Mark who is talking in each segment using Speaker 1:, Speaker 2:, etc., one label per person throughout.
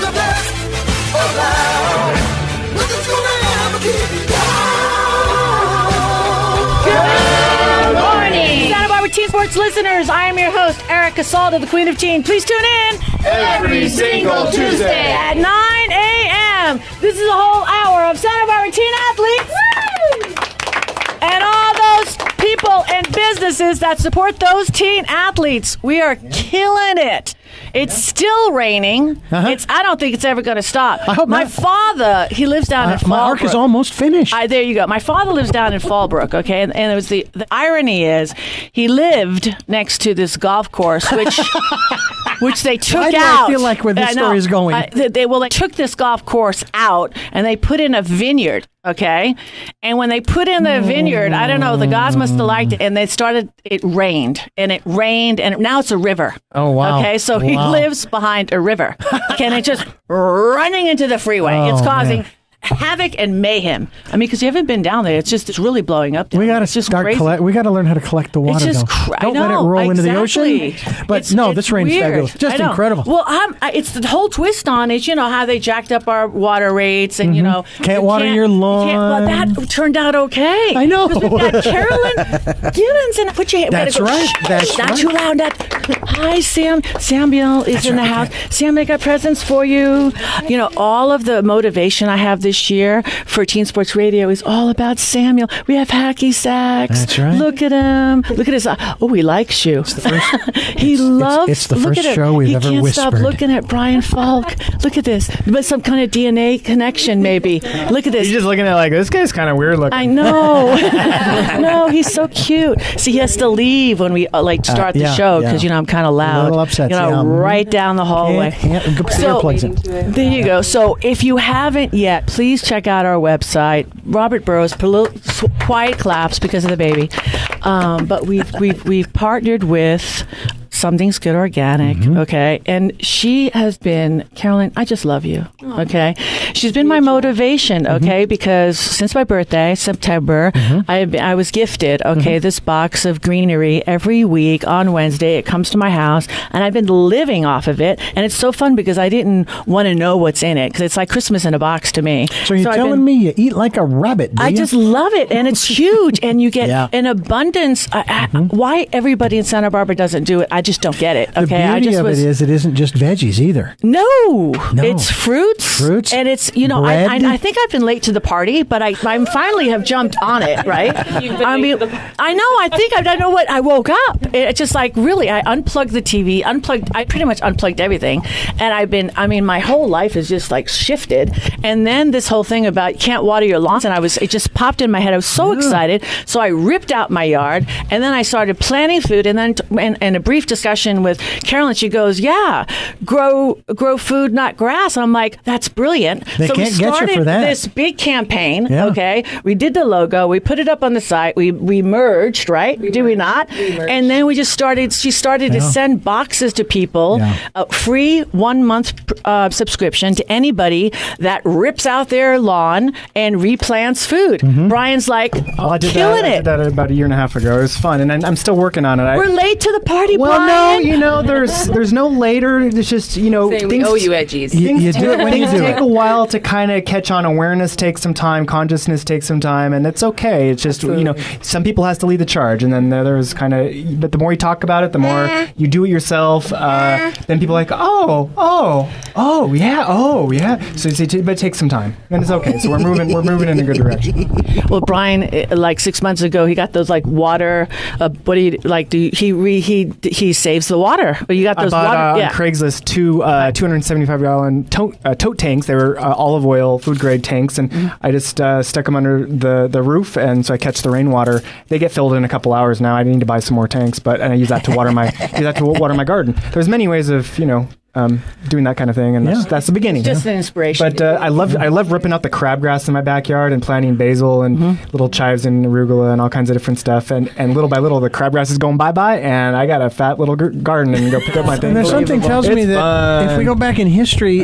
Speaker 1: the best around. Nothing's gonna ever keep you down.
Speaker 2: Good morning, Santa Barbara Teen Sports listeners. I am your host, Erica Salda, the Queen of Teen. Please tune in
Speaker 1: Every single Tuesday
Speaker 2: at 9 a.m. This is a whole hour of Santa Barbara Teen Athletes. And all those people and businesses that support those teen athletes. We are killing it. It's still raining. I don't think it's ever going to stop.
Speaker 3: I hope
Speaker 2: my
Speaker 3: not.
Speaker 2: father, he lives down in Fallbrook.
Speaker 3: My arc is almost finished.
Speaker 2: There you go. My father lives down in Fallbrook, okay? And it was the irony is he lived next to this golf course, which they took
Speaker 3: Why do
Speaker 2: out.
Speaker 3: I feel like where this story is going?
Speaker 2: They took this golf course out and they put in a vineyard. Okay. And when they put in the vineyard, I don't know, the guys must have liked it. And it rained and now it's a river.
Speaker 3: Oh, wow.
Speaker 2: Okay. So he lives behind a river. Okay. And it's just running into the freeway. It's causing havoc and mayhem. I mean, because you haven't been down there. It's really blowing up.
Speaker 3: We got to
Speaker 2: start
Speaker 3: we got to learn how to collect the water.
Speaker 2: It's just
Speaker 3: Don't let it roll into the ocean. But this rain's
Speaker 2: weird.
Speaker 3: fabulous. Just incredible.
Speaker 2: Well, it's the whole twist on it. You know how they jacked up our water rates, and
Speaker 3: can't water your lawn.
Speaker 2: Well, that turned out okay.
Speaker 3: I know.
Speaker 2: We've got Carolyn Gibbons, and put your hand.
Speaker 3: That's right. That's
Speaker 2: not
Speaker 3: right.
Speaker 2: too loud. Hi, Sam. Samuel is in the house. Sam, I got presents for you. You know, all of the motivation I have this year for Teen Sports Radio is all about Samuel. We have hacky sacks.
Speaker 3: That's right.
Speaker 2: Look at him. Look at his. Oh, he likes you.
Speaker 3: It's the first,
Speaker 2: It's
Speaker 3: the first show we've ever whispered.
Speaker 2: He can't stop looking at Brian Falk. Look at this. But some kind of DNA connection, maybe. Look at this.
Speaker 4: You're just looking at it like, this guy's kind of weird looking.
Speaker 2: I know. No, he's so cute. See, he has to leave when we start the show because I'm kind of loud.
Speaker 3: A little upset.
Speaker 2: Right down the hallway. There you go. So if you haven't yet, please check out our website. Robert Burrows, quiet claps because of the baby. But we've partnered with Something's Good Organic, okay? And she has been, Carolyn, I just love you, okay? She's been my motivation, okay? Because since my birthday, September, I was gifted, okay, this box of greenery every week on Wednesday. It comes to my house, and I've been living off of it. And it's so fun because I didn't want to know what's in it because it's like Christmas in a box to me.
Speaker 3: So you're telling me you eat like a rabbit, do you?
Speaker 2: I just love it, and it's huge, and you get an abundance. Why everybody in Santa Barbara doesn't do it, I just don't get it. Okay,
Speaker 3: the beauty of it is it isn't just veggies either.
Speaker 2: No, it's fruits, and it's I think I've been late to the party, but I finally have jumped on it. Right? I mean, I know. I think I don't know what I woke up. It's just like really, I unplugged the TV, I pretty much unplugged everything, and my whole life is just like shifted. And then this whole thing about you can't water your lawns, and it just popped in my head. I was so excited, so I ripped out my yard, and then I started planting food, and then and a brief discussion with Carolyn, she goes, grow food, not grass. I'm like, that's brilliant.
Speaker 3: They
Speaker 2: so
Speaker 3: can't
Speaker 2: we started
Speaker 3: get you for that.
Speaker 2: This big campaign, okay? We did the logo, we put it up on the site, we merged, right? Did we not? And then she started to send boxes to people, free 1 month subscription to anybody that rips out their lawn and replants food. Brian's like, killing it.
Speaker 4: I did that about a year and a half ago. It was fun, and I'm still working on it.
Speaker 2: We're late to the party,
Speaker 4: Brian.
Speaker 2: No,
Speaker 4: there's no later. It's just,
Speaker 5: things, we owe you edgies.
Speaker 4: You do it when you take a while to kind of catch on. Awareness takes some time. Consciousness takes some time, and it's okay. It's just, some people has to lead the charge, and then there's kind of, but the more you talk about it, the more you do it yourself, then people are like, yeah. So but it takes some time, and it's okay. So we're moving in a good direction.
Speaker 2: Well, Brian, like 6 months ago, he got those like water. What do you like? He saves the water. You got those
Speaker 4: I bought
Speaker 2: water.
Speaker 4: on Craigslist two 275-gallon tote tanks. They were olive oil food grade tanks, and I just stuck them under the roof, and so I catch the rainwater. They get filled in a couple hours now. I need to buy some more tanks, and I use that to water my garden. There's many ways of doing that kind of thing, and that's the beginning.
Speaker 2: Just an inspiration.
Speaker 4: But I love ripping out the crabgrass in my backyard and planting basil and little chives and arugula and all kinds of different stuff. And little by little, the crabgrass is going bye-bye, and I got a fat little garden and go pick up my things.
Speaker 3: And there's something tells me that if we go back in history,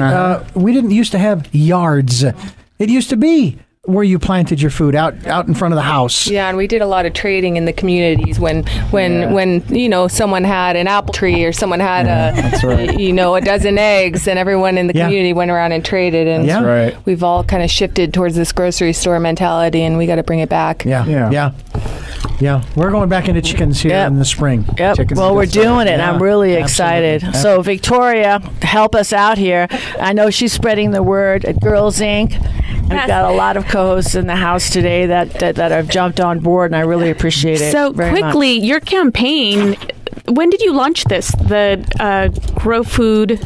Speaker 3: we didn't used to have yards. It used to be where you planted your food, out in front of the house.
Speaker 5: Yeah, and we did a lot of trading in the communities when someone had an apple tree or someone had a dozen eggs, and everyone in the community went around and traded. And
Speaker 4: That's right.
Speaker 5: We've all kind of shifted towards this grocery store mentality, and we got to bring it back.
Speaker 3: Yeah. We're going back into chickens here in the spring.
Speaker 2: Yep. Well, we're doing it. I'm really excited. So, Victoria, help us out here. I know she's spreading the word at Girls Inc. We've got a lot of co-hosts in the house today that have jumped on board, and I really appreciate it.
Speaker 6: So quickly, your campaign, when did you launch this? The Grow Food,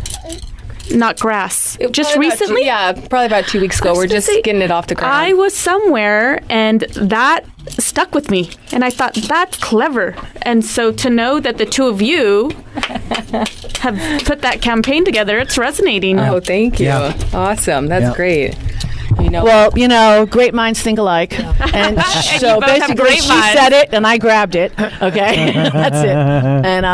Speaker 6: Not Grass? Just recently?
Speaker 5: Probably about 2 weeks ago. We're just getting it off the ground.
Speaker 6: I was somewhere, and that stuck with me, and I thought, that's clever. And so to know that the two of you have put that campaign together, it's resonating.
Speaker 5: Oh, thank you. Awesome. That's great.
Speaker 2: Great minds think alike. And so basically she said it and I grabbed it. Okay. That's it. And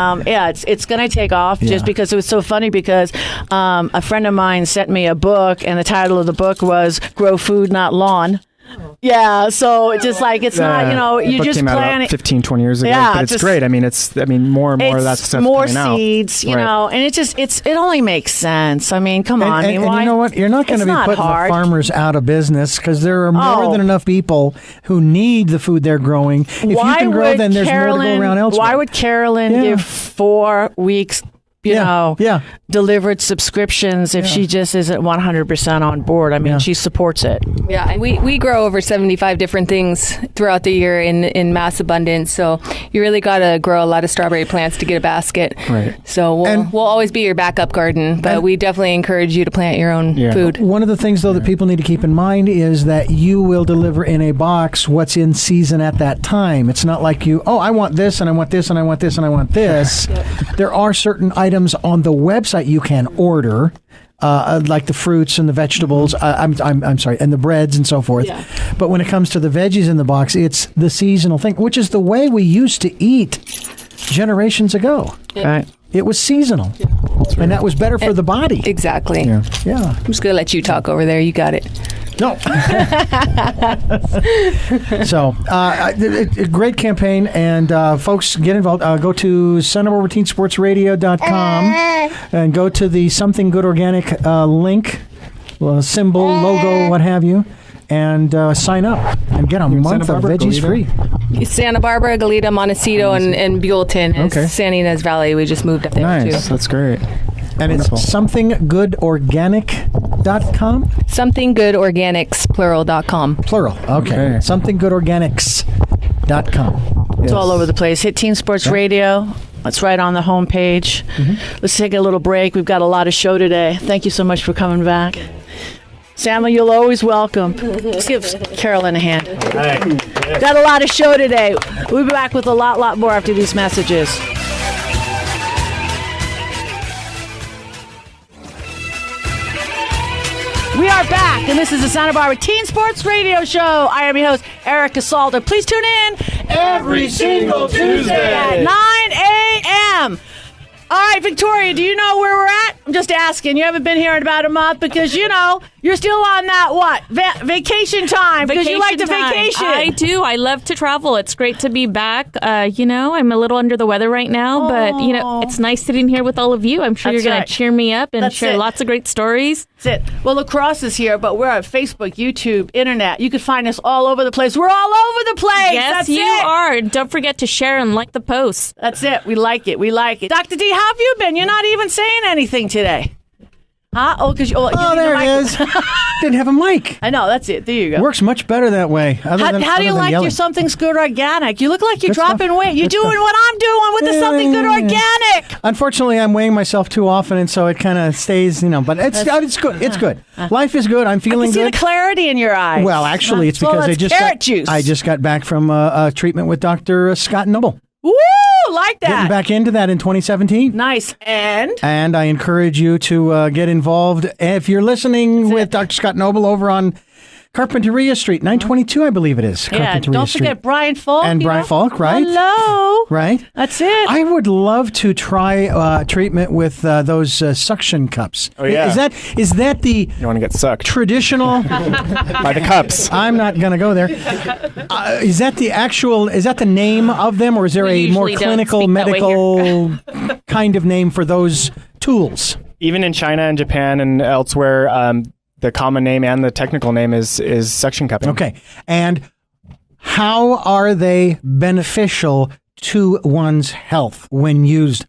Speaker 2: it's going to take off just because it was so funny because a friend of mine sent me a book and the title of the book was Grow Food, Not Lawn. Yeah, so it's just like, it's not, you just plan it.
Speaker 4: 15, 20 years ago, but it's great. I mean, more and more of that stuff's
Speaker 2: more
Speaker 4: coming out.
Speaker 2: seeds, you know, and it only makes sense. I mean, come on.
Speaker 3: And you know what? You're not going to be putting the farmers out of business because there are more than enough people who need the food they're growing. If you can grow, then there's more to go around elsewhere.
Speaker 2: Why would Carolyn give 4 weeks delivered subscriptions if she just isn't 100% on board? I mean, she supports it.
Speaker 5: Yeah, and we grow over 75 different things throughout the year in mass abundance. So you really got to grow a lot of strawberry plants to get a basket.
Speaker 4: Right.
Speaker 5: So we'll always be your backup garden, but we definitely encourage you to plant your own food.
Speaker 3: One of the things, though, that people need to keep in mind is that you will deliver in a box what's in season at that time. It's not like I want this, and I want this, and I want this, and I want this. There are certain items on the website you can order, like the fruits and the vegetables. I'm sorry, and the breads and so forth. Yeah. But when it comes to the veggies in the box, it's the seasonal thing, which is the way we used to eat generations ago.
Speaker 2: Yeah. Right.
Speaker 3: It was seasonal, and that was better for the body.
Speaker 5: Exactly.
Speaker 3: Yeah.
Speaker 5: I'm just gonna let you talk over there. You got it.
Speaker 3: No. So, a great campaign, and folks, get involved. Go to SantaBarbaraTeenSportsRadio.com and go to the Something Good Organic link, symbol, logo, what have you, and sign up and get a month of veggies free.
Speaker 5: Santa Barbara, Goleta, Montecito, and Buellton, and Santa Ynez Valley. We just moved up there too.
Speaker 4: That's great.
Speaker 3: And it's somethinggoodorganic.com?
Speaker 5: Somethinggoodorganics,
Speaker 3: plural. Okay. Somethinggoodorganics.com.
Speaker 2: It's all over the place. Hit Teen Sports Radio. It's right on the homepage. Let's take a little break. We've got a lot of show today. Thank you so much for coming back. Samuel, you're always welcome. Let's give Carolyn a hand. Got a lot of show today. We'll be back with a lot more after these messages. We are back, and this is the Santa Barbara Teen Sports Radio Show. I am your host, Erica Salda. Please tune in
Speaker 1: every single Tuesday
Speaker 2: at 9 a.m. All right, Victoria, do you know where we're at? I'm just asking. You haven't been here in about a month because, you're still on that, vacation time, because you like to vacation.
Speaker 6: I do. I love to travel. It's great to be back. I'm a little under the weather right now, but, it's nice sitting here with all of you. I'm sure you're going to cheer me up and share lots of great stories.
Speaker 2: That's it. Well, Lacrosse is here, but we're on Facebook, YouTube, Internet. You can find us all over the place. We're all over the place.
Speaker 6: Yes, you are. And don't forget to share and like the posts.
Speaker 2: That's it. We like it. Dr. D, how have you been? You're not even saying anything today. Huh? Oh, because
Speaker 3: there it is. Didn't have a mic.
Speaker 2: I know. That's it. There you go.
Speaker 3: Works much better that way.
Speaker 2: How do you like your Something's Good Organic? You look like you're dropping weight. You're doing what I'm doing with the Something Good Organic.
Speaker 3: Unfortunately, I'm weighing myself too often, and so it kind of stays, but it's good. It's good. Life is good. I'm feeling good.
Speaker 2: I can see the clarity in your eyes.
Speaker 3: Well, actually, it's because I just got back from a treatment with Dr. Scott Noble.
Speaker 2: Woo! Like that.
Speaker 3: Getting back into that in 2017.
Speaker 2: Nice. And
Speaker 3: I encourage you to get involved. If you're listening with Dr. Scott Noble over on Carpinteria Street, 922, I believe it is.
Speaker 2: Yeah,
Speaker 3: Carpinteria
Speaker 2: don't
Speaker 3: Street.
Speaker 2: forget Brian Falk.
Speaker 3: And Brian Falk, right?
Speaker 2: Hello.
Speaker 3: Right.
Speaker 2: That's it.
Speaker 3: I would love to try treatment with those suction cups.
Speaker 4: Oh, yeah.
Speaker 3: Is that the
Speaker 4: You want to get sucked
Speaker 3: traditional?
Speaker 4: by the cups.
Speaker 3: I'm not going to go there. Is that the name of them, or is there
Speaker 6: We
Speaker 3: a more
Speaker 6: usually don't
Speaker 3: clinical,
Speaker 6: speak that way
Speaker 3: medical kind of name for those tools?
Speaker 4: Even in China and Japan and elsewhere, the common name and the technical name is suction cupping.
Speaker 3: Okay. And how are they beneficial to one's health when used?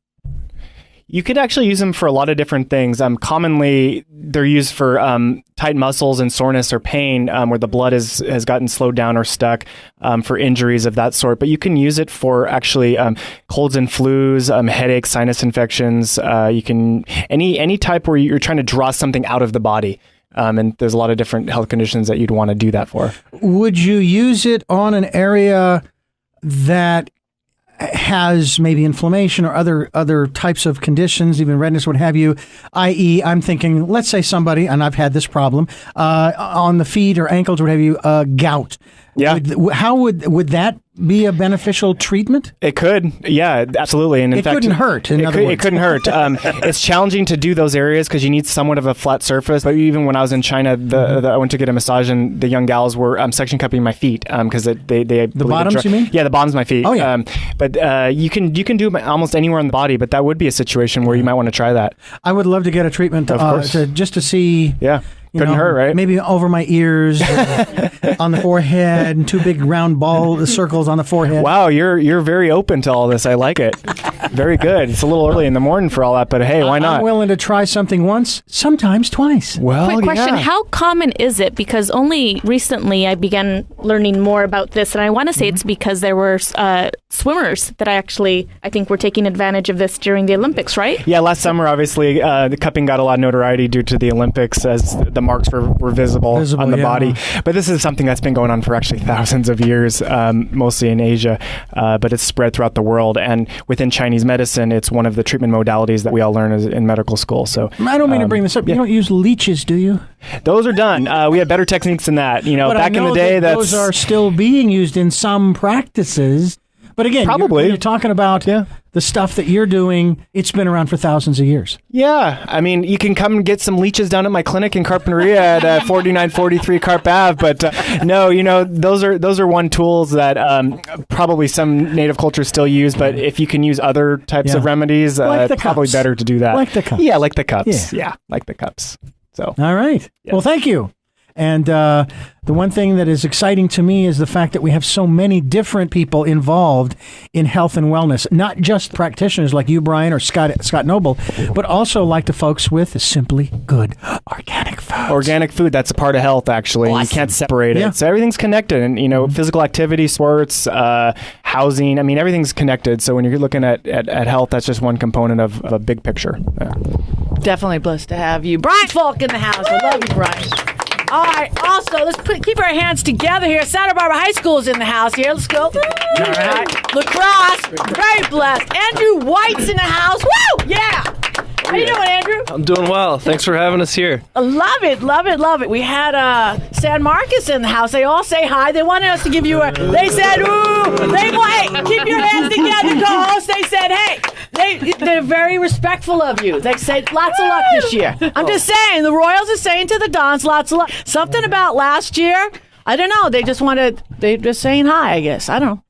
Speaker 4: You could actually use them for a lot of different things. Commonly, they're used for tight muscles and soreness or pain where the blood has gotten slowed down or stuck, for injuries of that sort. But you can use it for actually colds and flus, headaches, sinus infections. You can any type where you're trying to draw something out of the body. And there's a lot of different health conditions that you'd want to do that for. Would
Speaker 3: you use it on an area that has maybe inflammation or other types of conditions, even redness, what have you, i.e., I'm thinking, let's say somebody, and I've had this problem, on the feet or ankles, what have you, gout.
Speaker 4: Yeah.
Speaker 3: How would that be a beneficial treatment?
Speaker 4: It could. Yeah, absolutely. And in fact,
Speaker 3: couldn't hurt.
Speaker 4: It couldn't hurt. It's challenging to do those areas because you need somewhat of a flat surface. But even when I was in China, I went to get a massage, and the young gals were suction cupping my feet because they
Speaker 3: the bottoms. You mean?
Speaker 4: Yeah, the bottoms of my feet.
Speaker 3: Oh yeah.
Speaker 4: But you can do it almost anywhere on the body. But that would be a situation where you might want to try that.
Speaker 3: I would love to get a treatment just to see.
Speaker 4: Yeah. Couldn't hurt, right?
Speaker 3: Maybe over my ears, on the forehead, and two big round ball circles on the forehead.
Speaker 4: Wow, you're very open to all this. I like it. Very good. It's a little early in the morning for all that, but hey, why not?
Speaker 3: I'm willing to try something once, sometimes twice.
Speaker 4: Well,
Speaker 6: quick question: how common is it? Because only recently I began learning more about this, and I want to say it's because there were swimmers that I think were taking advantage of this during the Olympics, right?
Speaker 4: Yeah, last summer, obviously, the cupping got a lot of notoriety due to the Olympics as the marks were visible on the body. But this is something that's been going on for actually thousands of years, mostly in Asia, but it's spread throughout the world. And within Chinese medicine, it's one of the treatment modalities that we all learn in medical school. So
Speaker 3: I don't mean to bring this up. Yeah. You don't use leeches, do you?
Speaker 4: Those are done. We have better techniques than that.
Speaker 3: But
Speaker 4: back in the day,
Speaker 3: those are still being used in some practices. But again,
Speaker 4: probably
Speaker 3: you're talking about the stuff that you're doing. It's been around for thousands of years.
Speaker 4: Yeah. I mean, you can come and get some leeches down at my clinic in Carpinteria at 4943 Carp Ave. But no, those are one tools that probably some native cultures still use. But if you can use other types of remedies,
Speaker 3: like
Speaker 4: probably
Speaker 3: cups.
Speaker 4: Better to do that.
Speaker 3: Like the cups.
Speaker 4: Yeah, like the cups. Yeah, like the cups. So.
Speaker 3: All right. Yeah. Well, thank you. And the one thing that is exciting to me is the fact that we have so many different people involved in health and wellness, not just practitioners like you, Brian, or Scott Noble, but also like the folks with Simply Good Organic Food.
Speaker 4: Organic food, that's a part of health, actually. Awesome. You can't separate it. So everything's connected. And, physical activity, sports, housing, I mean, everything's connected. So when you're looking at health, that's just one component of a big picture. Yeah.
Speaker 2: Definitely blessed to have you. Brian Falk in the house. I love you, Brian. All right. Also, let's keep our hands together here. Santa Barbara High School is in the house here. Let's go. All right. Lacrosse. Very blessed. Andrew White's in the house. Woo! Yeah. How you doing, Andrew?
Speaker 7: I'm doing well. Thanks for having us here.
Speaker 2: Love it, love it, love it. We had San Marcos in the house. They all say hi. They wanted us to give you they said, ooh. Hey, keep your hands together, co-host. They said, hey. They're very respectful of you. They said, lots of luck this year. I'm just saying, the Royals are saying to the Dons, lots of luck. Something about last year, I don't know. They're just saying hi, I guess. I don't know.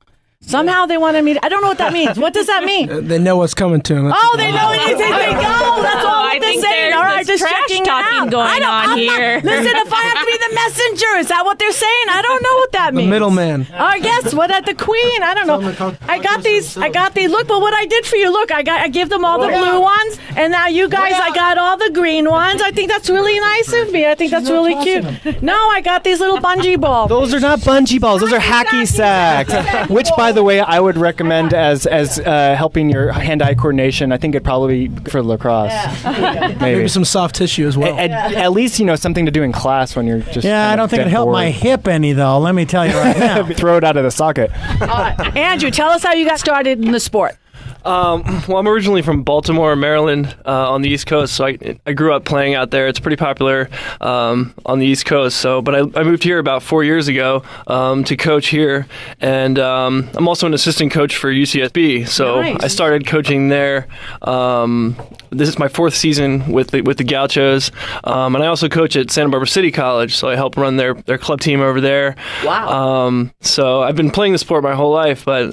Speaker 2: Somehow they wanted me to, I don't know what that means. What does that mean?
Speaker 7: They know what's coming to them.
Speaker 2: They know it is. They go. That's all
Speaker 6: I think
Speaker 2: they're saying. All right, just checking
Speaker 6: talking
Speaker 2: out.
Speaker 6: going on here.
Speaker 2: Listen, if I have to be the messenger, is that what they're saying? I don't know what that means.
Speaker 7: The middleman.
Speaker 2: I guess. What at the Queen? I don't know. I got these. Look, but what I did for you, look, I give them all the blue ones, and now you guys, I got all the green ones. I think that's really nice of me. I think that's really cute. No, I got these little bungee balls.
Speaker 4: Those are not bungee balls. Those are hacky sacks. Which, by the way, I would recommend as helping your hand-eye coordination. I think it'd probably be for lacrosse. Yeah.
Speaker 7: Maybe some soft tissue as well.
Speaker 4: At least, something to do in class when you're just
Speaker 3: I don't think it'd help my hip any, though. Let me tell you right now.
Speaker 4: Throw it out of the socket.
Speaker 2: Andrew, tell us how you got started in the sport.
Speaker 7: Well, I'm originally from Baltimore, Maryland, on the East Coast, so I grew up playing out there. It's pretty popular on the East Coast. But I moved here about 4 years ago to coach here, and I'm also an assistant coach for UCSB. So nice. I started coaching there. This is my 4th season with the Gauchos, and I also coach at Santa Barbara City College. So I help run their club team over there.
Speaker 2: Wow.
Speaker 7: So I've been playing the sport my whole life, but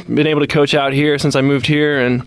Speaker 7: been able to coach out here since I moved here, and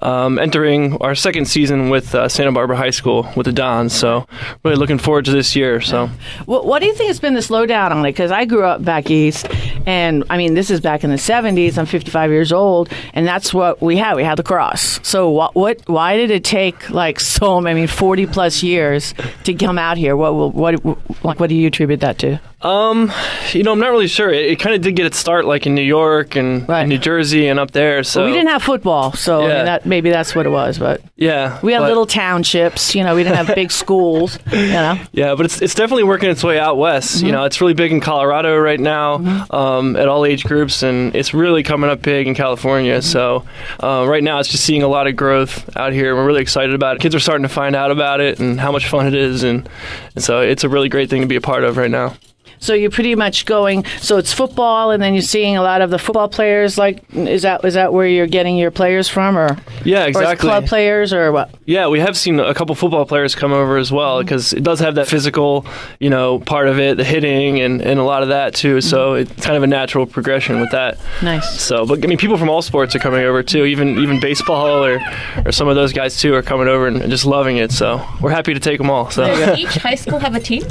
Speaker 7: entering our 2nd season with Santa Barbara High School with the Dons. So really looking forward to this year. So,
Speaker 2: what do you think has been the slowdown on it? Because I grew up back east, and I mean this is back in the 70s. I'm 55 years old, and that's what we had. We had lacrosse. So why did it take 40 plus years to come out here? What do you attribute that to?
Speaker 7: I'm not really sure. It kind of did get its start in New York and New Jersey and up there. So
Speaker 2: we didn't have football, so maybe that's what it was. But
Speaker 7: yeah,
Speaker 2: we had little townships. We didn't have big schools.
Speaker 7: Yeah, but it's definitely working its way out west.
Speaker 2: Mm-hmm.
Speaker 7: It's really big in Colorado right now, at all age groups, and it's really coming up big in California. Mm-hmm. So right now, it's just seeing a lot of growth out here. We're really excited about it. Kids are starting to find out about it and how much fun it is, and so it's a really great thing to be a part of right now.
Speaker 2: So you're pretty much going. So it's football, and then you're seeing a lot of the football players. Is that where you're getting your players from, or
Speaker 7: yeah, exactly,
Speaker 2: or club players, or what?
Speaker 7: Yeah, we have seen a couple football players come over as well, because it does have that physical, part of it, the hitting, and a lot of that too. So it's kind of a natural progression with that.
Speaker 2: Nice.
Speaker 7: So, but people from all sports are coming over too. Even baseball or some of those guys too are coming over and just loving it. So we're happy to take them all. So
Speaker 8: does each high school have a team?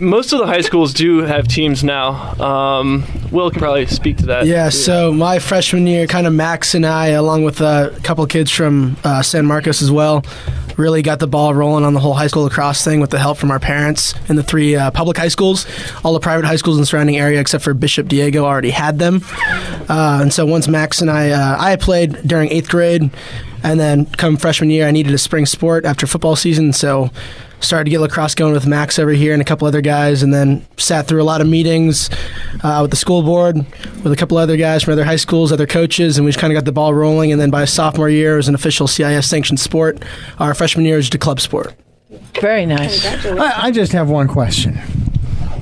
Speaker 7: Most of the high schools do have teams now. Will can probably speak to that.
Speaker 9: Yeah, so my freshman year, kind of Max and I, along with a couple of kids from San Marcos as well, really got the ball rolling on the whole high school lacrosse thing with the help from our parents in the 3 public high schools. All the private high schools in the surrounding area, except for Bishop Diego, already had them. And so once Max and I played during 8th grade, and then come freshman year, I needed a spring sport after football season, so started to get lacrosse going with Max over here and a couple other guys, and then sat through a lot of meetings with the school board, with a couple other guys from other high schools, other coaches, and we just kind of got the ball rolling. And then by sophomore year, it was an official CIS-sanctioned sport. Our freshman year was a club sport.
Speaker 2: Very nice.
Speaker 3: I just have one question.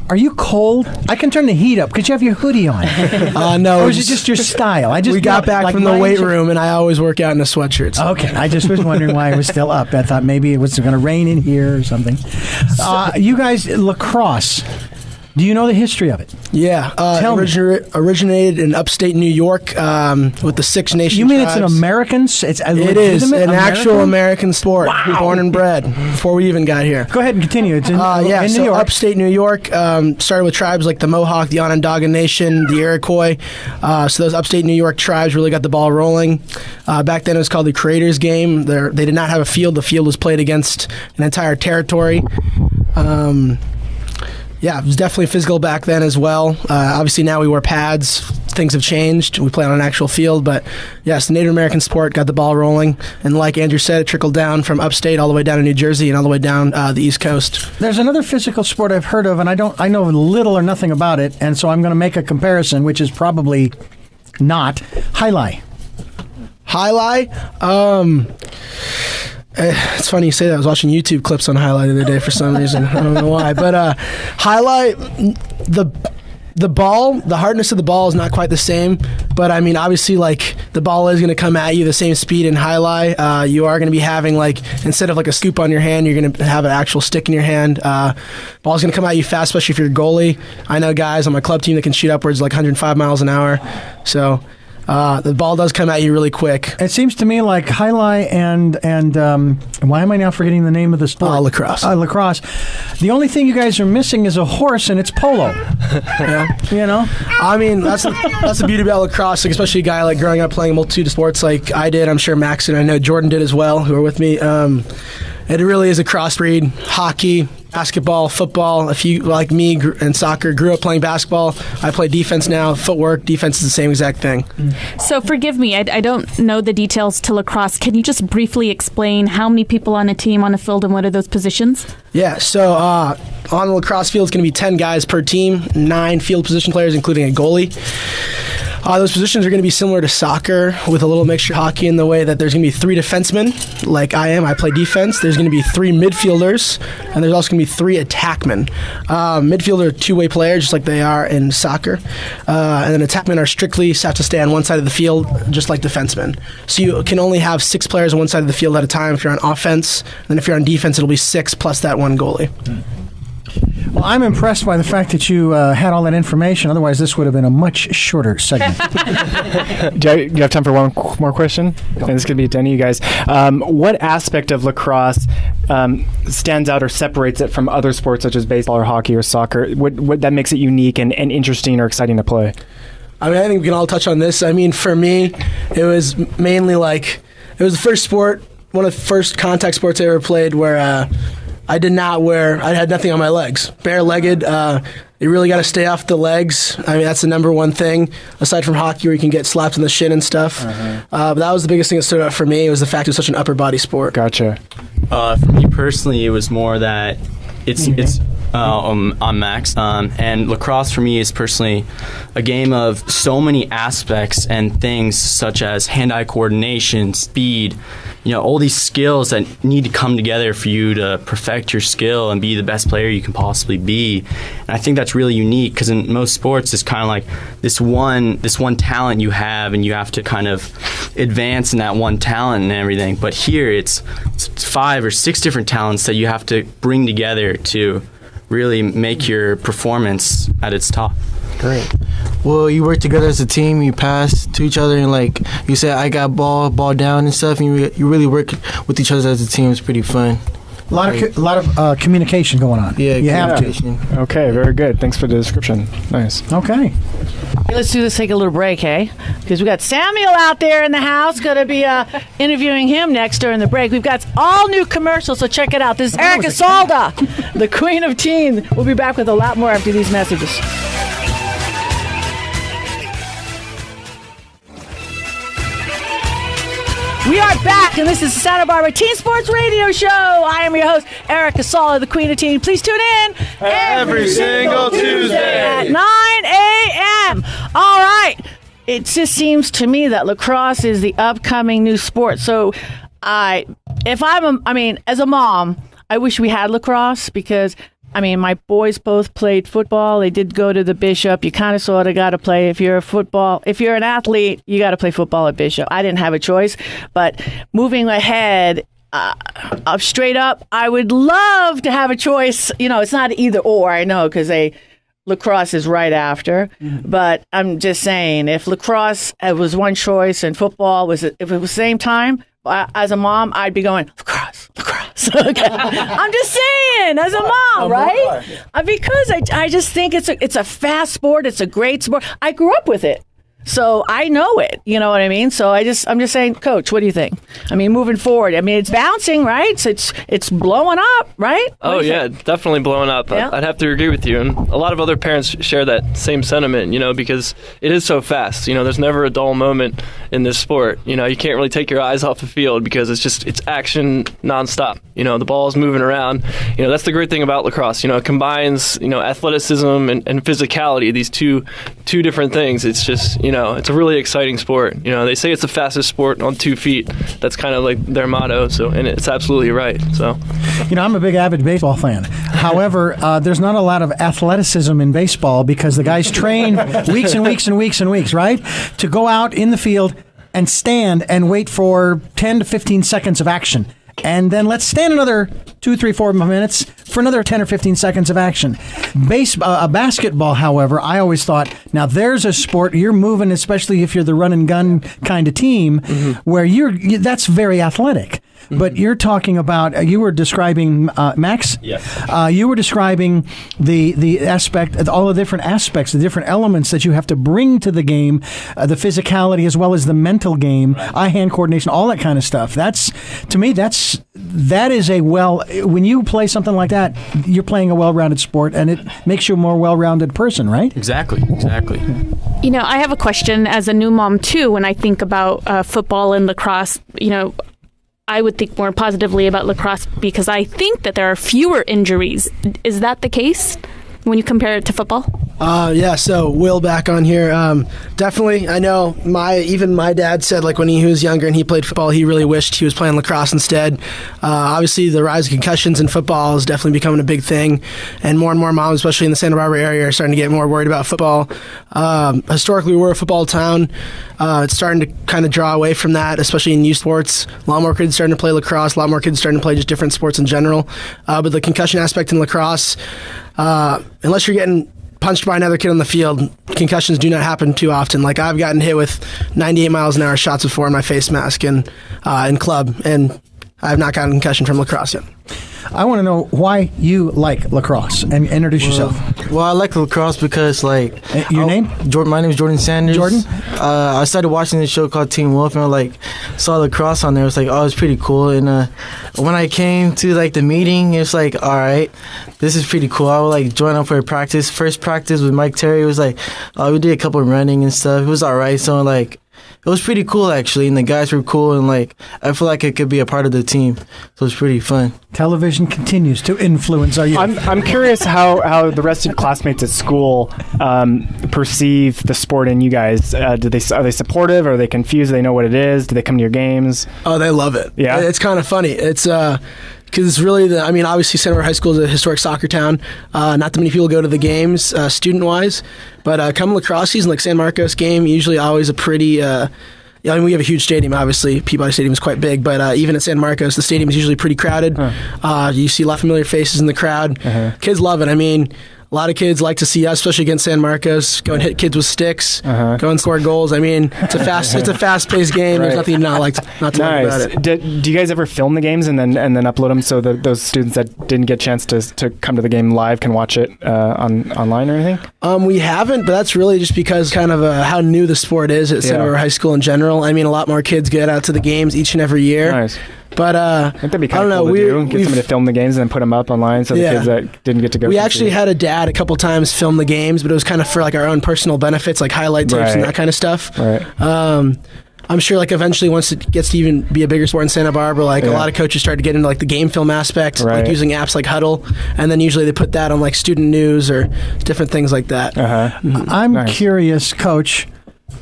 Speaker 3: Are you cold? I can turn the heat up. Could you have your hoodie on?
Speaker 9: No.
Speaker 3: Or is it just your style?
Speaker 9: We got back from the weight room, and I always work out in a sweatshirt. So.
Speaker 3: Okay. I just was wondering why it was still up. I thought maybe it was going to rain in here or something. You guys, lacrosse. Do you know the history of it?
Speaker 9: Yeah. Originated in upstate New York with the Six Nations
Speaker 3: You mean
Speaker 9: tribes.
Speaker 3: It's an American?
Speaker 9: It is an actual American sport. Wow. Born and bred before we even got here.
Speaker 3: Go ahead and continue. It's in New York.
Speaker 9: Upstate New York started with tribes like the Mohawk, the Onondaga Nation, the Iroquois. So those upstate New York tribes really got the ball rolling. Back then it was called the Creators Game. They did not have a field. The field was played against an entire territory. Yeah, it was definitely physical back then as well. Obviously now we wear pads. Things have changed. We play on an actual field. But yes, the Native American sport got the ball rolling. And like Andrew said, it trickled down from upstate all the way down to New Jersey and all the way down the East Coast.
Speaker 3: There's another physical sport I've heard of, and I know little or nothing about it. And so I'm going to make a comparison, which is probably not. Highlight.
Speaker 9: It's funny you say that. I was watching YouTube clips on Highlight the other day for some reason. I don't know why. But Highlight, the ball, the hardness of the ball is not quite the same. But, I mean, obviously, the ball is going to come at you the same speed in Highlight. You are going to be having, instead of a scoop on your hand, you're going to have an actual stick in your hand. Ball's going to come at you fast, especially if you're a goalie. I know guys on my club team that can shoot upwards 105 miles an hour. So... the ball does come at you really quick.
Speaker 3: It seems to me like highlight and why am I now forgetting the name of the sport?
Speaker 9: Lacrosse.
Speaker 3: Lacrosse. The only thing you guys are missing is a horse, and it's polo.
Speaker 9: Yeah.
Speaker 3: You know?
Speaker 9: I mean, that's the beauty about lacrosse, especially a guy growing up playing a multitude of sports like I did. I'm sure Max and I know Jordan did as well, who are with me. It really is a crossbreed. Hockey, basketball, football. If you, like me and soccer, grew up playing basketball, I play defense now. Footwork, defense is the same exact thing.
Speaker 6: So forgive me, I don't know the details to lacrosse. Can you just briefly explain how many people on a team on a field and what are those positions?
Speaker 9: Yeah, so on the lacrosse field, it's going to be 10 guys per team, 9 field position players, including a goalie. Those positions are going to be similar to soccer with a little mixture of hockey in the way that there's going to be 3 defensemen, like I play defense. There's going to be 3 midfielders, and there's also going to be 3 attackmen. Midfielder are two-way players, just like they are in soccer. And then attackmen are strictly have to stay on one side of the field, just like defensemen. So you can only have 6 players on one side of the field at a time if you're on offense. And then if you're on defense, it'll be 6 plus that one goalie.
Speaker 3: Well, I'm impressed by the fact that you had all that information. Otherwise, this would have been a much shorter segment.
Speaker 4: Do you have time for one more question? And this could be to any of you guys. What aspect of lacrosse stands out or separates it from other sports such as baseball or hockey or soccer? What that makes it unique and interesting or exciting to play?
Speaker 9: I mean, I think we can all touch on this. I mean, for me, it was mainly it was the first sport, one of the first contact sports I ever played where I had nothing on my legs. Bare-legged, you really got to stay off the legs. I mean, that's the number one thing, aside from hockey where you can get slapped in the shin and stuff. But that was the biggest thing that stood out for me, was the fact it was such an upper body sport.
Speaker 4: Gotcha.
Speaker 8: For me personally, it was more that it's on max. And lacrosse for me is personally a game of so many aspects and things such as hand-eye coordination, speed, all these skills that need to come together for you to perfect your skill and be the best player you can possibly be. And I think that's really unique because in most sports, it's kind of like this one talent you have, and you have to kind of advance in that one talent and everything. But here, it's 5 or 6 different talents that you have to bring together to really make your performance at its top.
Speaker 10: Great. Well, you work together as a team, you pass to each other, and like you said, I got ball down and stuff, and you really work with each other as a team. It's pretty fun.
Speaker 3: A lot of communication going on.
Speaker 10: Yeah,
Speaker 3: you have to.
Speaker 4: Okay, very good. Thanks for the description. Nice.
Speaker 3: Okay.
Speaker 2: Hey, let's take a little break, hey? Because we got Samuel out there in the house. Going to be interviewing him next during the break. We've got all new commercials, so check it out. This is Erica Salda, the queen of teen. We'll be back with a lot more after these messages. We are back, and this is the Santa Barbara Teen Sports Radio Show. I am your host, Erica Salda, the Queen of Teen. Please tune in
Speaker 1: every single Tuesday
Speaker 2: at 9 a.m. All right. It just seems to me that lacrosse is the upcoming new sport. So, as a mom, I wish we had lacrosse because my boys both played football. They did go to the Bishop. You kind of sort of got to play. If you're an athlete, you got to play football at Bishop. I didn't have a choice. But moving ahead, straight up, I would love to have a choice. It's not either or, I know, because lacrosse is right after. Mm-hmm. But I'm just saying, if lacrosse was one choice and football if it was the same time, as a mom, I'd be going, lacrosse. Okay. I'm just saying, as a mom, right? Because I just think it's a fast sport. It's a great sport. I grew up with it. So I know it, you know what I mean? So I'm just saying, Coach, what do you think? Moving forward, it's bouncing, right? So it's blowing up, right?
Speaker 7: Oh, yeah, definitely blowing up. Yeah. I'd have to agree with you. And a lot of other parents share that same sentiment, because it is so fast. There's never a dull moment in this sport. You can't really take your eyes off the field because it's action nonstop. The ball's moving around. That's the great thing about lacrosse. It combines, athleticism and physicality, these two different things. It's just, it's a really exciting sport. They say it's the fastest sport on 2 feet. That's kind of like their motto. So, and it's absolutely right. So,
Speaker 3: I'm a big avid baseball fan. However, there's not a lot of athleticism in baseball because the guys train weeks and weeks and weeks and weeks, right? To go out in the field and stand and wait for 10 to 15 seconds of action. And then let's stand another 2, 3, 4 minutes for another 10 or 15 seconds of action. Basketball, however, I always thought, now there's a sport you're moving, especially if you're the run and gun kind of team, where that's very athletic. But you're talking about, you were describing, Max?
Speaker 8: Yes.
Speaker 3: You were describing the aspect, all the different aspects, the different elements that you have to bring to the game, the physicality as well as the mental game, right. Eye-hand coordination, all that kind of stuff. To me, that is when you play something like that, you're playing a well-rounded sport, and it makes you a more well-rounded person, right?
Speaker 8: Exactly.
Speaker 6: I have a question as a new mom, too, when I think about football and lacrosse, I would think more positively about lacrosse because I think that there are fewer injuries. Is that the case? when you compare it to football?
Speaker 9: So Will back on here. Definitely, I know even my dad said, like, when he was younger and he played football, he really wished he was playing lacrosse instead. Obviously, the rise of concussions in football is definitely becoming a big thing, and more moms, especially in the Santa Barbara area, are starting to get more worried about football. Historically, we were a football town. It's starting to kind of draw away from that, especially in youth sports. A lot more kids starting to play lacrosse, a lot more kids starting to play just different sports in general. But the concussion aspect in lacrosse, unless you're getting punched by another kid on the field, concussions do not happen too often. Like, I've gotten hit with 98 miles an hour shots before in my face mask in club, and I have not gotten a concussion from lacrosse yet.
Speaker 3: I want to know why you like lacrosse, and introduce yourself.
Speaker 10: Well, I like lacrosse because, like...
Speaker 3: Your name?
Speaker 10: Jordan. My name is Jordan Sanders.
Speaker 3: Jordan?
Speaker 10: I started watching this show called Teen Wolf, and I, like, saw lacrosse on there. It was like, oh, it's pretty cool. And when I came to, like, the meeting, it was like, all right, this is pretty cool. I would, like, join up for a practice. First practice with Mike Terri, it was like, we did a couple of running and stuff. It was all right. So, like... It was pretty cool, actually, and the guys were cool, and, like, I feel like it could be a part of the team, so it's pretty fun.
Speaker 3: Television continues to influence our youth.
Speaker 4: I'm curious how the rest of your classmates at school perceive the sport in you guys. Are they supportive? Are they confused? Do they know what it is? Do they come to your games?
Speaker 9: Oh, they love it.
Speaker 4: Yeah?
Speaker 9: It's kind of funny. It's... because it's really obviously Santa Barbara High School is a historic soccer town. Not that many people go to the games student-wise, but come lacrosse season, like San Marcos game, usually always a pretty... we have a huge stadium, obviously. Peabody Stadium is quite big, but even at San Marcos, the stadium is usually pretty crowded. You see a lot of familiar faces in the crowd. Kids love it. I mean... A lot of kids like to see us, especially against San Marcos, go and hit kids with sticks, go and score goals. I mean, it's a fast-paced game. Right. There's nothing not to like about it.
Speaker 4: Do you guys ever film the games and then upload them so that those students that didn't get a chance to come to the game live can watch it online or anything?
Speaker 9: We haven't, but that's really just because kind of how new the sport is at Santa Barbara High School in general. I mean, a lot more kids get out to the games each and every year.
Speaker 4: Nice.
Speaker 9: But
Speaker 4: I think that'd be kind of cool to do. Get somebody to film the games and then put them up online so the kids that didn't get to go.
Speaker 9: We actually had a dad a couple times film the games, but it was kind of for like our own personal benefits, like highlight tapes and that kind of stuff.
Speaker 4: Right.
Speaker 9: I'm sure like eventually once it gets to even be a bigger sport in Santa Barbara, like a lot of coaches start to get into like the game film aspect, like using apps like Huddle, and then usually they put that on like student news or different things like that.
Speaker 3: I'm curious, Coach,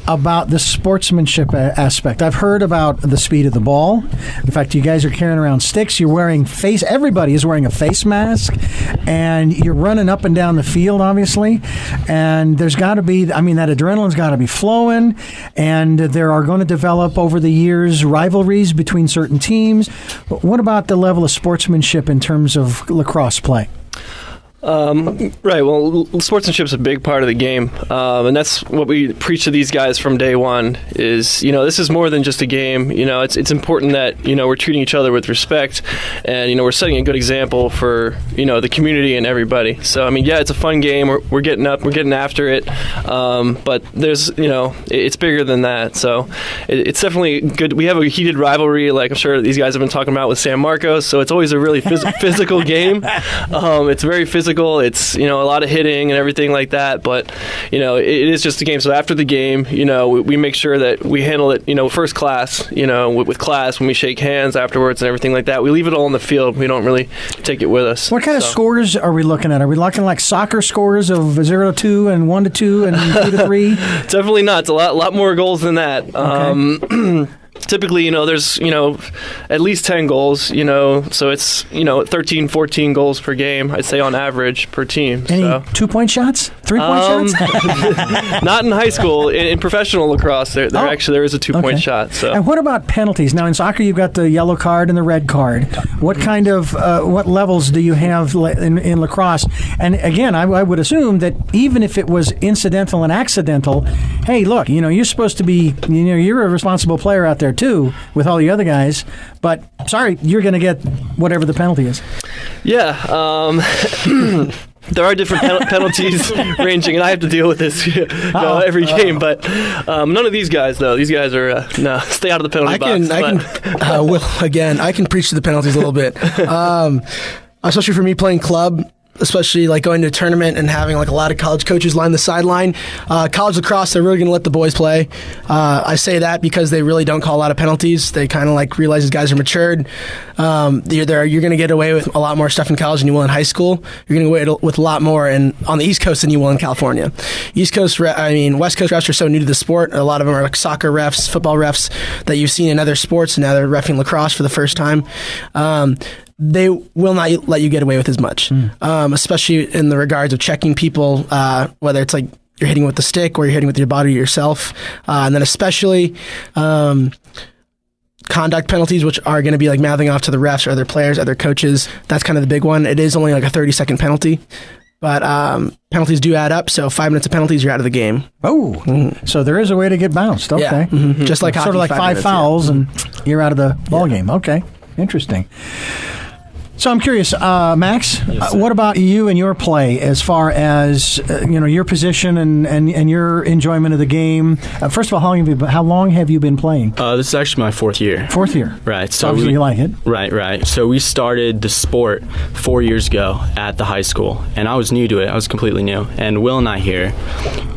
Speaker 3: about the sportsmanship aspect. I've heard about the speed of the ball. In fact, you guys are carrying around sticks. You're wearing everybody is wearing a face mask, and you're running up and down the field, obviously. And there's got to be, that adrenaline's got to be flowing, and there are going to develop over the years rivalries between certain teams. But what about the level of sportsmanship in terms of lacrosse play?
Speaker 7: Right. Well, sportsmanship's a big part of the game, and that's what we preach to these guys from day one. Is this is more than just a game. It's important that we're treating each other with respect, and we're setting a good example for the community and everybody. So it's a fun game. We're getting up, we're getting after it, but there's it's bigger than that. So it's definitely good. We have a heated rivalry, like I'm sure these guys have been talking about with San Marcos. So it's always a really physical game. It's very physical. It's a lot of hitting and everything like that, but it is just a game. So after the game, we make sure that we handle it first class, with class, when we shake hands afterwards and everything like that. We leave it all on the field. We don't really take it with us.
Speaker 3: What kind of scores are we looking at? Are we looking like soccer scores of 0-2 and 1-2 and 2-3?
Speaker 7: Definitely not. It's a lot more goals than that. Okay. Typically, there's, at least 10 goals, so it's, 13, 14 goals per game, I'd say on average per team.
Speaker 3: Any 2-point shots? 3-point shots?
Speaker 7: Not in high school. In professional lacrosse, there is a 2-point shot. So.
Speaker 3: And what about penalties? Now, in soccer, you've got the yellow card and the red card. What kind of, what levels do you have in lacrosse? And again, I would assume that even if it was incidental and accidental, hey, look, you're supposed to be, you're a responsible player out there too, with all the other guys, but sorry, you're going to get whatever the penalty is.
Speaker 7: Yeah, there are different penalties ranging, and I have to deal with this every game. But none of these guys, though. These guys are stay out of the penalty box.
Speaker 9: I can preach to the penalties a little bit, especially for me playing club. especially like going to a tournament and having like a lot of college coaches line the sideline. College lacrosse, they're really going to let the boys play. I say that because they really don't call a lot of penalties. They kind of like realize these guys are matured. You're going to get away with a lot more stuff in college than you will in high school. You're going to get away with a lot more on the East Coast than you will in California. West Coast refs are so new to the sport. A lot of them are like soccer refs, football refs that you've seen in other sports, and now they're reffing lacrosse for the first time. They will not let you get away with as much, especially in the regards of checking people, whether it's like you're hitting with the stick or you're hitting with your body yourself. And then especially conduct penalties, which are going to be like mouthing off to the refs or other players, other coaches. That's kind of the big one. It is only like a 30-second penalty. But penalties do add up, so 5 minutes of penalties, you're out of the game.
Speaker 3: Oh, so there is a way to get bounced. Okay.
Speaker 9: Yeah. Just like hockey,
Speaker 3: sort of like 5 fouls, and you're out of the ball game. Okay, interesting. So I'm curious, Max, what about you and your play as far as your position and your enjoyment of the game? First of all, how long have you been playing?
Speaker 8: This is actually my 4th year.
Speaker 3: 4th year,
Speaker 8: right? So
Speaker 3: obviously you like it,
Speaker 8: right. So we started the sport 4 years ago at the high school, and I was new to it. I was completely new. And Will and I here,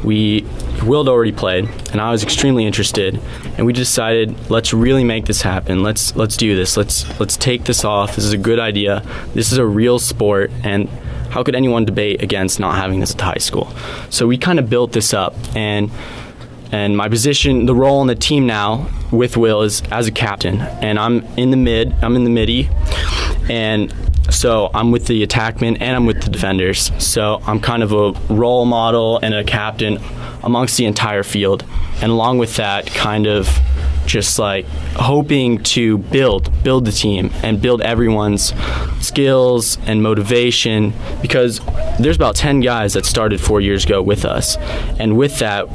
Speaker 8: Will had already played, and I was extremely interested, and we decided, let's really make this happen. Let's do this. Let's take this off. This is a good idea. This is a real sport, and how could anyone debate against not having this at high school? So we kind of built this up, and my position, the role on the team now with Will is as a captain, and I'm in the midi, and so I'm with the attackmen and I'm with the defenders. So I'm kind of a role model and a captain amongst the entire field. And along with that, kind of just like hoping to build the team and build everyone's skills and motivation, because there's about 10 guys that started 4 years ago with us, and with that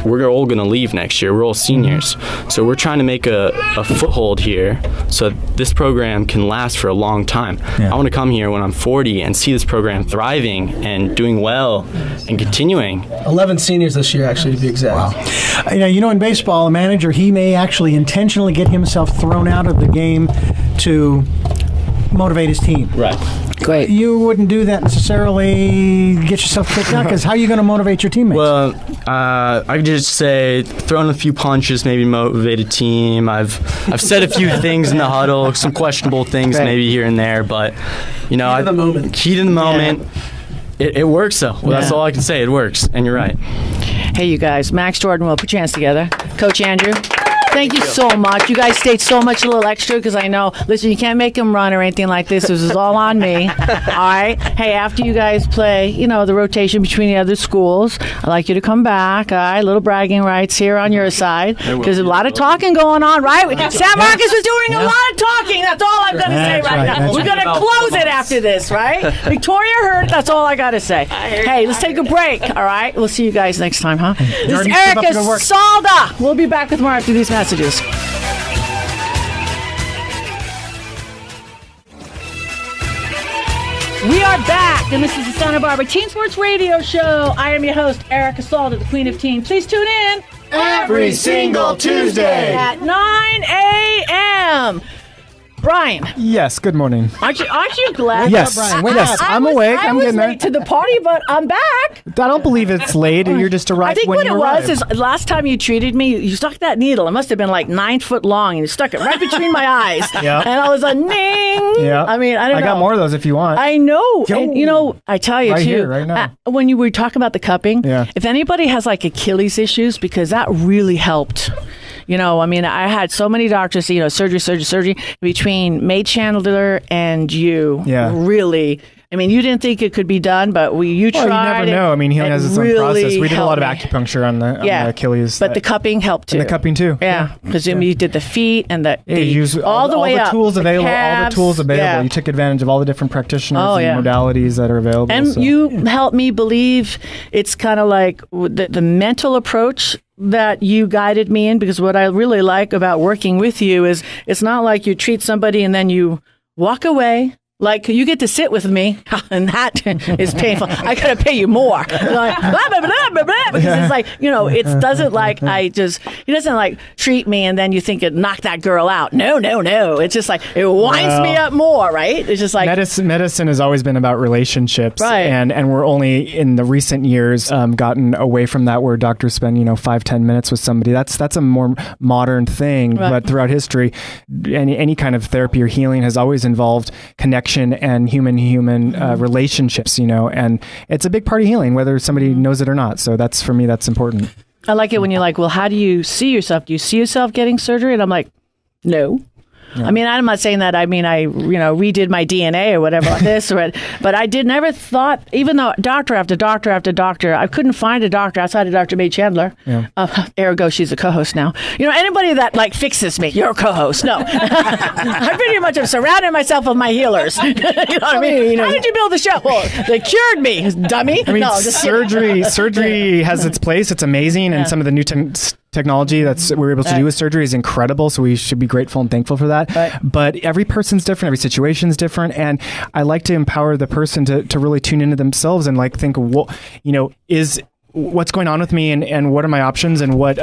Speaker 8: we're all going to leave next year. We're all seniors, so we're trying to make a foothold here so this program can last for a long time. I want to come here when I'm 40 and see this program thriving and doing well and continuing.
Speaker 9: 11 seniors this year, actually, to be exact.
Speaker 3: Wow. In baseball, a manager, he may actually intentionally get himself thrown out of the game to motivate his team.
Speaker 8: Right.
Speaker 2: Great.
Speaker 3: You wouldn't do that necessarily, get yourself kicked out, because how are you going to motivate your teammates?
Speaker 8: Well, I could just say throwing a few punches, maybe motivate a team. I've said a few things in the huddle, some questionable things maybe here and there, but heat of the moment. Yeah. It works though. Well, that's all I can say. It works, and you're right.
Speaker 2: Hey, you guys, Max, Jordan, will put your hands together. Coach Andrew. Thank you so much. You guys stayed so much a little extra because I know, listen, you can't make them run or anything like this. This is all on me. All right? Hey, after you guys play, the rotation between the other schools, I'd like you to come back. All right? Little bragging rights here on your side because a lot of talking going on, right? San Marcos was doing a lot of talking. That's all I'm going to say right now. We're going to close it after this, right? Victoria heard. That's all I got to say. Hey, let's take a break. All right? We'll see you guys next time, huh? This is Erica Salda. We'll be back with more after these messages. We are back, and this is the Santa Barbara Teen Sports Radio Show. I am your host, Erica Salda, the Queen of Teen. Please tune in
Speaker 1: every single Tuesday
Speaker 2: at 9 a.m. Brian.
Speaker 4: Yes, good morning.
Speaker 2: Aren't you glad?
Speaker 4: Yes,
Speaker 2: Brian?
Speaker 4: yes, I'm awake. I'm getting there.
Speaker 2: I was late to the party, but I'm back.
Speaker 4: I don't believe it's late. You're just arrived.
Speaker 2: I think
Speaker 4: when
Speaker 2: what
Speaker 4: you
Speaker 2: it was
Speaker 4: arrived.
Speaker 2: is last time you treated me, you stuck that needle. It must have been like 9 foot long, and you stuck it right between my eyes.
Speaker 4: Yeah.
Speaker 2: And I was like, ning.
Speaker 4: Yeah.
Speaker 2: I mean, I don't know.
Speaker 4: I got more of those if you want.
Speaker 2: I know. And, I tell you,
Speaker 4: right
Speaker 2: too.
Speaker 4: Here, right now.
Speaker 2: When you were talking about the cupping, if anybody has like Achilles issues, because that really helped. I had so many doctors, surgery between May Chandler and you. Yeah. Really. You didn't think it could be done, but you tried.
Speaker 4: You never know. Healing has its own process. We did a lot of acupuncture on the Achilles.
Speaker 2: But the cupping helped too.
Speaker 4: And the cupping too.
Speaker 2: Yeah. Because you did the feet and the
Speaker 4: you use
Speaker 2: all the way
Speaker 4: all
Speaker 2: up.
Speaker 4: The tools available.
Speaker 2: Calves,
Speaker 4: all the tools available. You took advantage of all the different practitioners and modalities that are available.
Speaker 2: And you helped me believe it's kind of like the mental approach that you guided me in, because what I really like about working with you is it's not like you treat somebody and then you walk away Like, you get to sit with me, and that is painful. I got to pay you more. Like, blah, blah, blah, blah, blah, because it's like, it doesn't like, he doesn't like treat me and then you think it knock that girl out. No. It's just like, it winds me up more, right? It's just like.
Speaker 4: Medicine has always been about relationships.
Speaker 2: Right.
Speaker 4: And we're only in the recent years gotten away from that where doctors spend, 5-10 minutes with somebody. That's a more modern thing. Right. But throughout history, any kind of therapy or healing has always involved connection and human relationships, and it's a big part of healing, whether somebody knows it or not. So for me, that's important.
Speaker 2: I like it when you're like, well, how do you see yourself? Do you see yourself getting surgery? And I'm like, no. Yeah. I mean, I'm not saying that. I mean, I redid my DNA or whatever like this, but I never thought, even though doctor after doctor after doctor, I couldn't find a doctor outside of Dr. May Chandler. Yeah. Ergo, she's a co-host now. Anybody that like fixes me, you're a co-host. No, I pretty much have surrounded myself with my healers. You know what I mean? How did you build the show? Well, they cured me, dummy.
Speaker 4: I mean, surgery has its place. It's amazing, and some of the new technology that we're able to do with surgery is incredible, so we should be grateful and thankful for that. Right. But every person's different, every situation's different, and I like to empower the person to really tune into themselves and like think, is what's going on with me and what are my options and what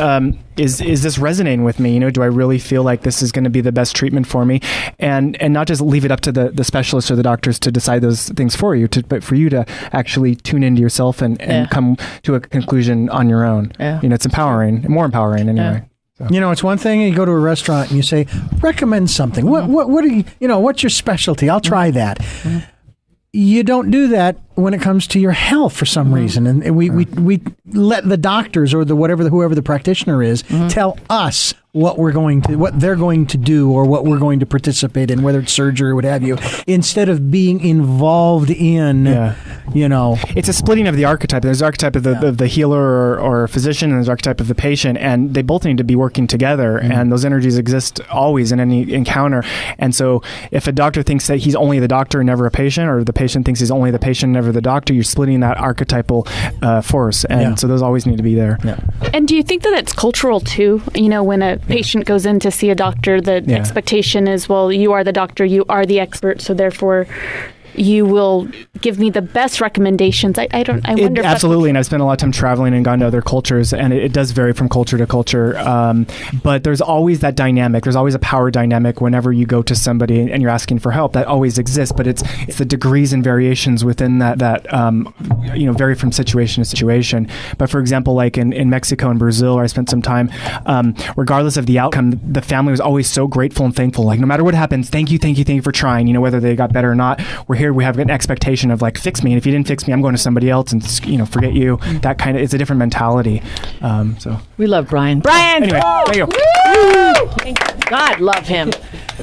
Speaker 4: is this resonating with me? Do I really feel like this is going to be the best treatment for me? And not just leave it up to the specialists or the doctors to decide those things for you, but for you to actually tune into yourself and come to a conclusion on your own. Yeah. It's empowering, more empowering anyway. Yeah.
Speaker 3: So. It's one thing you go to a restaurant and you say, recommend something. What do what's your specialty? I'll try that. Mm-hmm. You don't do that when it comes to your health for some reason, and we let the doctors or whoever the practitioner is tell us what they're going to do or what we're going to participate in, whether it's surgery or what have you, instead of being involved in,
Speaker 4: It's a splitting of the archetype. There's the archetype of the healer or physician, and there's the archetype of the patient, and they both need to be working together, and those energies exist always in any encounter. And so if a doctor thinks that he's only the doctor and never a patient, or the patient thinks he's only the patient and never the doctor, you're splitting that archetypal force. And so those always need to be there. Yeah.
Speaker 6: And do you think that it's cultural too? When a patient goes in to see a doctor, the expectation is, well, you are the doctor, you are the expert, so therefore you will give me the best recommendations. I wonder.
Speaker 4: Absolutely, and I've spent a lot of time traveling and gone to other cultures, and it does vary from culture to culture. But there's always that dynamic. There's always a power dynamic whenever you go to somebody and you're asking for help. That always exists, but it's the degrees and variations within that vary from situation to situation. But for example, like in Mexico and Brazil, where I spent some time, regardless of the outcome, the family was always so grateful and thankful. Like, no matter what happens, thank you for trying. Whether they got better or not, we're here. We have an expectation of like, fix me, and if you didn't fix me, I'm going to somebody else and forget you. That kind of, it's a different mentality. So
Speaker 2: we love Brian.
Speaker 4: Anyway, there you
Speaker 2: go. God love him.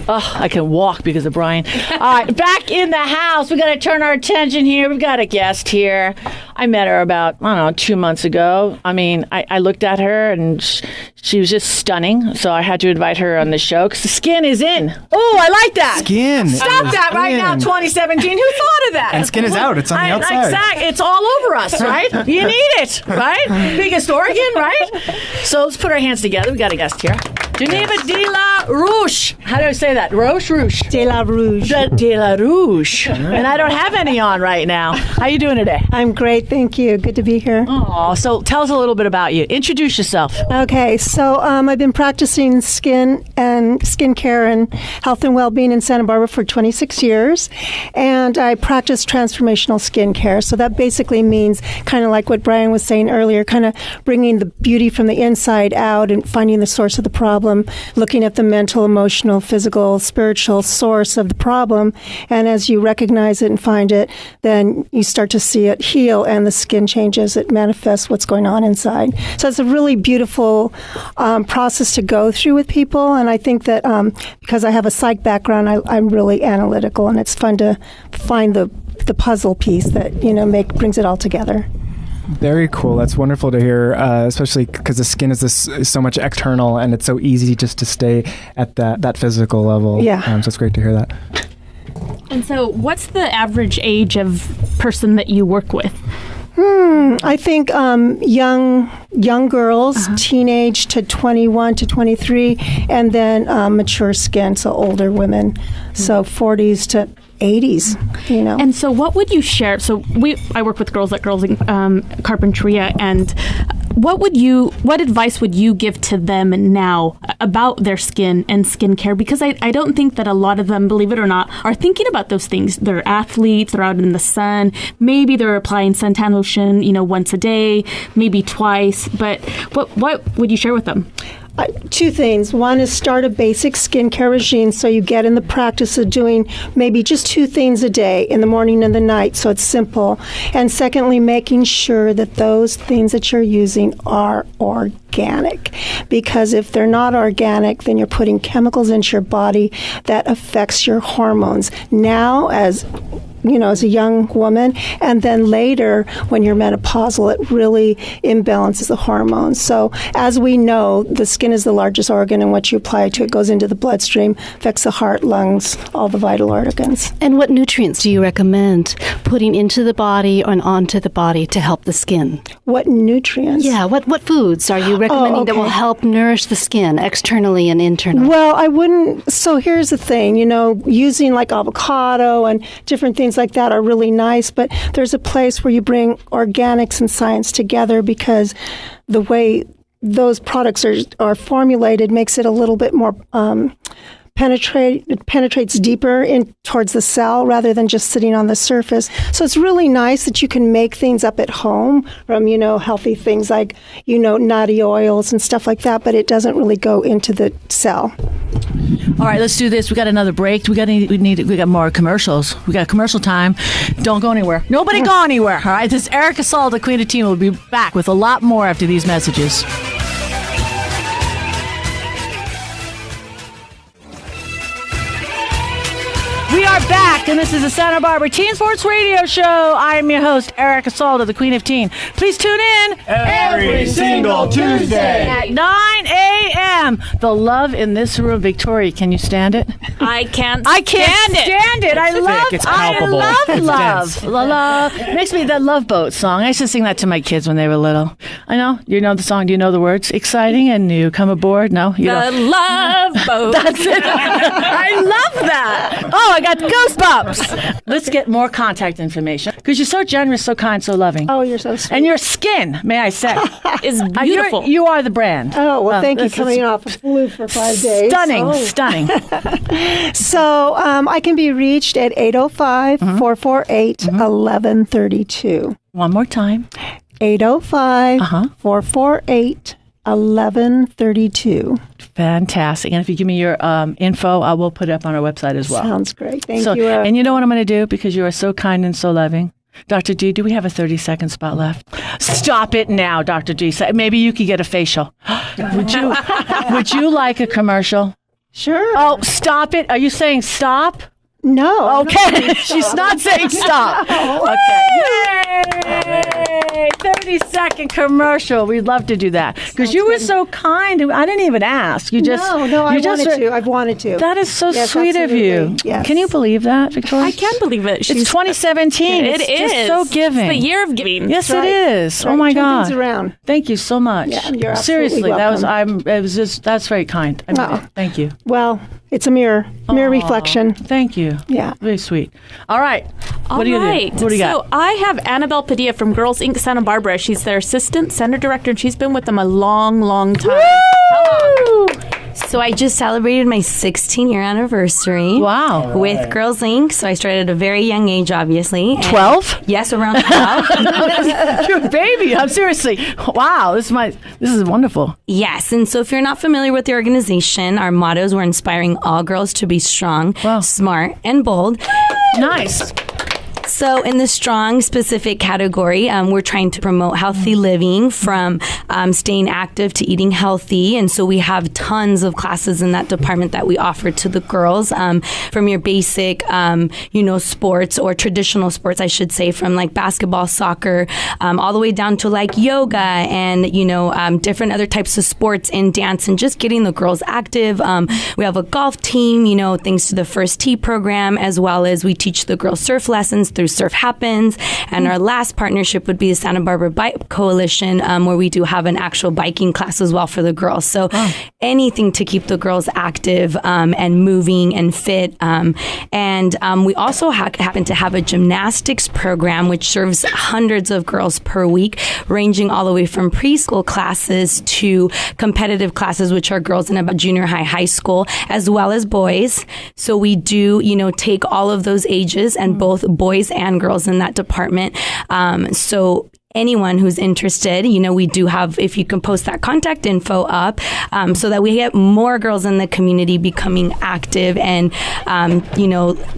Speaker 2: Oh, I can walk because of Brian. All right, back in the house. We got to turn our attention here. We've got a guest here. I met her about 2 months ago. I mean, I looked at her and she was just stunning. So I had to invite her on the show because the skin is in. Oh, I like that.
Speaker 4: Skin.
Speaker 2: Stop that right now, 2017. Who thought of that?
Speaker 4: And skin is out. It's on the outside.
Speaker 2: Exactly. It's all over us, right? You need it, right? Biggest organ, right? So let's put our hands together. We got a guest here. Geneva de la Rouge. How do I say that? Rouge?
Speaker 11: De la Rouge.
Speaker 2: De la Rouge. And I don't have any on right now. How you doing today?
Speaker 11: I'm great, thank you. Good to be here.
Speaker 2: Oh, so tell us a little bit about you. Introduce yourself.
Speaker 11: Okay, so I've been practicing skincare and health and well-being in Santa Barbara for 26 years, and I practice transformational skincare. So that basically means kind of like what Brian was saying earlier, kind of bringing the beauty from the inside out and finding the source of the problem, looking at the mental, emotional, physical, spiritual source of the problem, and as you recognize it and find it, then you start to see it heal and the skin changes. It manifests what's going on inside. So it's a really beautiful process to go through with people, and I think that because I have a psych background, I'm really analytical, and it's fun to find the puzzle piece that brings it all together.
Speaker 4: Very cool. That's wonderful to hear, especially because the skin is so much external, and it's so easy just to stay at that physical level.
Speaker 11: Yeah.
Speaker 4: So it's great to hear that.
Speaker 6: And so what's the average age of person that you work with?
Speaker 11: I think young girls, teenage to 21 to 23, and then mature skin, so older women, so 40s to 80s, you know.
Speaker 6: And so what would you share? So I work with girls at Girls in Carpinteria, and what advice would you give to them now about their skin and skincare? Because I don't think that a lot of them, believe it or not, are thinking about those things. They're athletes, they're out in the sun, maybe they're applying suntan lotion, once a day, maybe twice, but what would you share with them?
Speaker 11: Two things. One is start a basic skincare regime so you get in the practice of doing maybe just 2 things a day, in the morning and the night, so it's simple. And secondly, making sure that those things that you're using are organic. Because if they're not organic, then you're putting chemicals into your body that affects your hormones. Now, as a young woman, and then later when you're menopausal, it really imbalances the hormones. So as we know, the skin is the largest organ, and what you apply to it goes into the bloodstream, affects the heart, lungs, all the vital organs.
Speaker 12: And what nutrients do you recommend putting into the body and onto the body to help the skin?
Speaker 11: What nutrients?
Speaker 12: Yeah, what foods are you recommending that will help nourish the skin externally and internally?
Speaker 11: Well, I wouldn't. So here's the thing, using like avocado and different things like that are really nice, but there's a place where you bring organics and science together, because the way those products are formulated makes it a little bit more it penetrates deeper in towards the cell rather than just sitting on the surface. So it's really nice that you can make things up at home from, healthy things like, nutty oils and stuff like that, but it doesn't really go into the cell.
Speaker 2: All right, let's do this. We got another break. We got more commercials. We got commercial time. Don't go anywhere. Nobody go anywhere. All right, this is Erica Salda, Queen of Teen. We'll be back with a lot more after these messages. We are back, and this is the Santa Barbara Teen Sports Radio Show. I am your host, Erica Salda, the Queen of Teen. Please tune in
Speaker 1: every single Tuesday
Speaker 2: at 9 a.m. The love in this room. Victoria, can you stand it?
Speaker 6: I can't
Speaker 2: stand it. I love love. Makes me that Love Boat song. I used to sing that to my kids when they were little. I know. You know the song. Do you know the words? Exciting and new. Come aboard. No? You
Speaker 6: the
Speaker 2: don't.
Speaker 6: Love Boat.
Speaker 2: That's it. I love that. Oh, I got goosebumps. Let's get more contact information, because you're so generous, so kind, so loving.
Speaker 11: Oh, you're so sweet.
Speaker 2: And your skin, may I say,
Speaker 6: is beautiful.
Speaker 2: You are the brand.
Speaker 11: Oh, well, thank you. Coming off of flu for 5 days.
Speaker 2: Stunning.
Speaker 11: So I can be reached at 805-448-1132.
Speaker 2: One more time.
Speaker 11: 805-448-1132.
Speaker 2: Fantastic. And if you give me your info, I will put it up on our website as well.
Speaker 11: Sounds great. Thank you.
Speaker 2: And you know what I'm going to do, because you are so kind and so loving? Dr. G, do we have a 30-second spot left? Stop it now, Dr. G. Maybe you could get a facial. Would you like a commercial?
Speaker 11: Sure.
Speaker 2: Oh, stop it. Are you saying stop?
Speaker 11: No.
Speaker 2: Okay. She's not saying stop. Okay. Yay! 30-second commercial. We'd love to do that, because you were so kind. I didn't even ask. You just
Speaker 11: I've wanted to.
Speaker 2: That is so sweet of you.
Speaker 11: Yes.
Speaker 2: Can you believe that, Victoria?
Speaker 6: I can believe it.
Speaker 2: It's 2017.
Speaker 6: It
Speaker 2: it's
Speaker 6: is.
Speaker 2: Just so giving.
Speaker 6: It's the year of giving.
Speaker 2: Yes,
Speaker 11: That's right.
Speaker 2: it is.
Speaker 11: Right.
Speaker 2: Oh my
Speaker 11: Turn
Speaker 2: God.
Speaker 11: things around.
Speaker 2: Thank you so much.
Speaker 11: Yeah, you're
Speaker 2: seriously.
Speaker 11: welcome.
Speaker 2: That's very kind. I mean, thank you.
Speaker 11: Well, it's a mirror reflection.
Speaker 2: Thank you.
Speaker 11: Yeah.
Speaker 2: Very sweet. All right. What do you do? What do you got?
Speaker 6: So I have Annabel Padilla from Girls Inc. Santa Barbara. She's their assistant center director, and she's been with them a long, long time.
Speaker 2: Woo!
Speaker 13: So I just celebrated my 16-year anniversary.
Speaker 2: Wow.
Speaker 13: With Girls Inc. So I started at a very young age, obviously.
Speaker 2: 12?
Speaker 13: Yes, around 12.
Speaker 2: You're a baby. I'm seriously. Wow. This is wonderful.
Speaker 13: Yes. And so if you're not familiar with the organization, our mottos were inspiring all girls to be strong, smart, and bold.
Speaker 2: Nice.
Speaker 13: So in the strong specific category, we're trying to promote healthy living, from staying active to eating healthy. And so we have tons of classes in that department that we offer to the girls, from your basic, sports, or traditional sports, I should say, from like basketball, soccer, all the way down to like yoga and, different other types of sports and dance, and just getting the girls active. We have a golf team, thanks to the First Tee program, as well as we teach the girls surf lessons through through Surf Happens. And our last partnership would be the Santa Barbara Bike Coalition, where we do have an actual biking class as well for the girls. So anything to keep the girls active and moving and fit. And we also happen to have a gymnastics program, which serves hundreds of girls per week, ranging all the way from preschool classes to competitive classes, which are girls in about junior high school, as well as boys. So we do, take all of those ages and both boys and girls in that department. So anyone who's interested, we do have, if you can post that contact info up, so that we get more girls in the community becoming active and,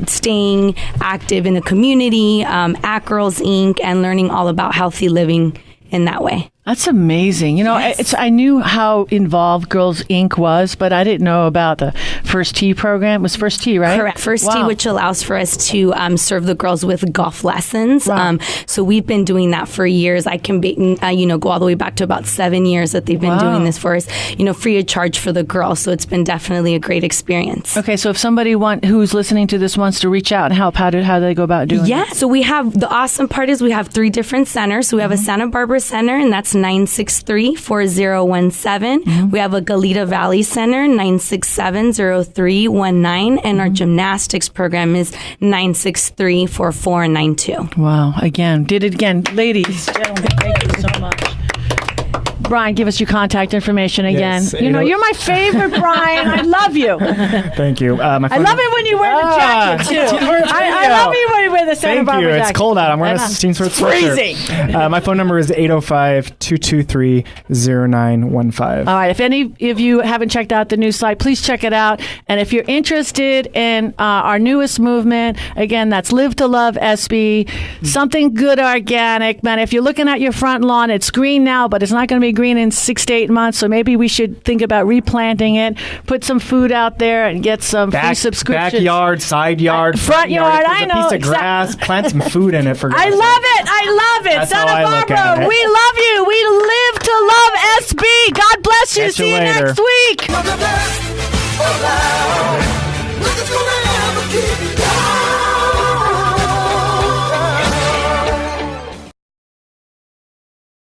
Speaker 13: staying active in the community, at Girls Inc., and learning all about healthy living in that way.
Speaker 2: That's amazing.
Speaker 13: Yes.
Speaker 2: I knew how involved Girls Inc. was, but I didn't know about the First Tee program. It was First Tee, right?
Speaker 13: Correct. First Tee, which allows for us to serve the girls with golf lessons.
Speaker 2: Wow.
Speaker 13: So we've been doing that for years. I can be, go all the way back to about 7 years that they've been doing this for us, free of charge for the girls. So it's been definitely a great experience.
Speaker 2: Okay, so if somebody who's listening to this wants to reach out and help, how do they go about doing it?
Speaker 13: Yeah, so we have, the awesome part is we have 3 different centers. So we have a Santa Barbara Center, and that's 963-4017. We have a Goleta Valley Center, 967-0319, and our gymnastics program is 963-4492.
Speaker 2: Wow. Did it again. Ladies, gentlemen, thank you so much. Brian, give us your contact information again.
Speaker 4: Yes,
Speaker 2: you're my favorite, Brian. I love you.
Speaker 4: Thank you.
Speaker 2: I love it when you wear the jacket, too. I love you when you wear the Santa Barbara jacket.
Speaker 4: It's cold out. I'm wearing a Steam Sweat sweatshirt.
Speaker 2: Freezing.
Speaker 4: My phone number is 805-223-0915.
Speaker 2: All right. If any of you haven't checked out the new site, please check it out. And if you're interested in our newest movement, again, that's Live to Love SB. Something good organic. Man, if you're looking at your front lawn, it's green now, but it's not going to be green in 6 to 8 months, so maybe we should think about replanting it, put some food out there, and get some free subscriptions.
Speaker 4: Backyard, side yard,
Speaker 2: front yard. I know.
Speaker 4: A piece of grass, plant some food in it for.
Speaker 2: I love it.
Speaker 4: That's
Speaker 2: Santa
Speaker 4: how I look
Speaker 2: Barbara,
Speaker 4: at it.
Speaker 2: we love you. We live to love SB. God bless you.
Speaker 4: Catch
Speaker 2: See
Speaker 4: you
Speaker 2: you
Speaker 4: later.
Speaker 2: next week.
Speaker 1: Nothing's gonna ever keep you down.